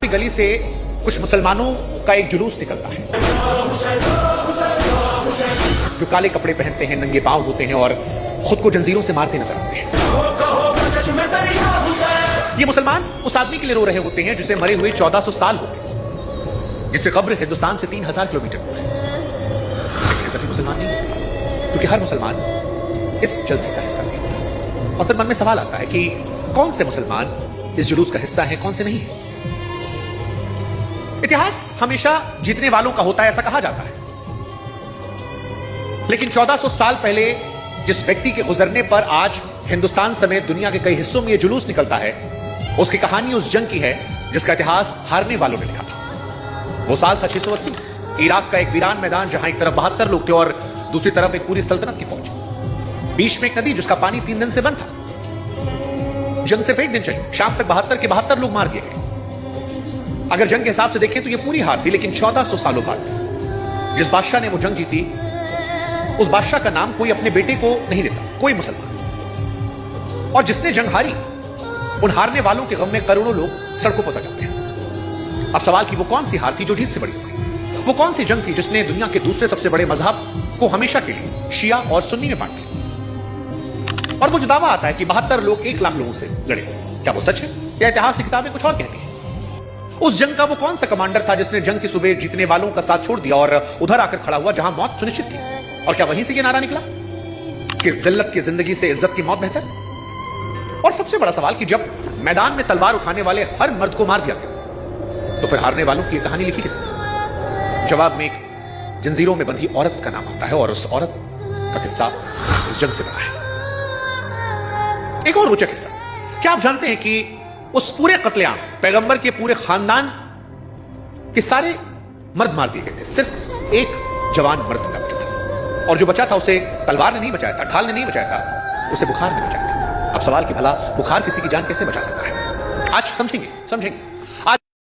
गली से कुछ मुसलमानों का एक जुलूस निकलता है जो काले कपड़े पहनते हैं, नंगे पांव होते हैं और खुद को जंजीरों से मारते नजर आते हैं। ये मुसलमान उस आदमी के लिए रो रहे होते हैं जिसे मरे हुए 1400 साल हो गए, जिससे कब्र हिंदुस्तान से 3000 किलोमीटर दूर है। लेकिन सभी मुसलमान नहीं होते, क्योंकि हर मुसलमान इस जलसे का हिस्सा नहीं होता। और फिर मन में सवाल आता है कि कौन से मुसलमान इस जुलूस का हिस्सा है, कौन से नहीं है। इतिहास हमेशा जीतने वालों का होता है ऐसा कहा जाता है, लेकिन 1400 साल पहले जिस व्यक्ति के गुजरने पर आज हिंदुस्तान समेत दुनिया के कई हिस्सों में यह जुलूस निकलता है, उसकी कहानी उस जंग की है जिसका इतिहास हारने वालों ने लिखा था। वो साल था 680, इराक का एक वीरान मैदान जहां एक तरफ 72 लोग थे और दूसरी तरफ एक पूरी सल्तनत की फौज। बीच में एक नदी जिसका पानी 3 दिन से बंद था। जंग सिर्फ एक दिन चली, शाम तक 72 के 72 लोग मार दिए गए। अगर जंग के हिसाब से देखें तो यह पूरी हार थी, लेकिन 1400 सालों बाद जिस बादशाह ने वो जंग जीती, उस बादशाह का नाम कोई अपने बेटे को नहीं देता, कोई मुसलमान। और जिसने जंग हारी, उन हारने वालों के गम में करोड़ों लोग सड़कों पर उतर जाते हैं। अब सवाल कि वो कौन सी हार थी जो जीत से बड़ी हो गई? वो कौन सी जंग थी जिसने दुनिया के दूसरे सबसे बड़े मजहब को हमेशा के लिए शिया और सुन्नी में बांट दिया? और वो जो दावा आता है कि 72 लोग 1 लाख लोगों से लड़े, क्या वो सच है या इतिहास की किताबें कुछ और कहती हैं? उस जंग का वो कौन सा कमांडर था जिसने जंग की सुबह जीतने वालों का साथ छोड़ दिया और उधर आकर खड़ा हुआ जहां मौत सुनिश्चित थी? और क्या वहीं से ये नारा निकला कि जिल्लत की जिंदगी से इज्जत की मौत बेहतर? और सबसे बड़ा सवाल कि जब मैदान में तलवार उठाने वाले हर मर्द को मार दिया गया, तो फिर हारने वालों की कहानी लिखी किसने? जवाब में एक जंजीरों में बंधी औरत का नाम आता है और उस औरत का किस्सा इस जंग से बड़ा है। एक और रोचक हिस्सा, क्या आप जानते हैं कि उस पूरे कत्लेआम पैगंबर के पूरे खानदान के सारे मर्द मार दिए गए थे, सिर्फ एक जवान मर्द जिंदा बचा था, और जो बचा था उसे तलवार ने नहीं बचाया था, ढाल ने नहीं बचाया था, उसे बुखार ने बचाया था। अब सवाल कि भला बुखार किसी की जान कैसे बचा सकता है? आज समझेंगे आज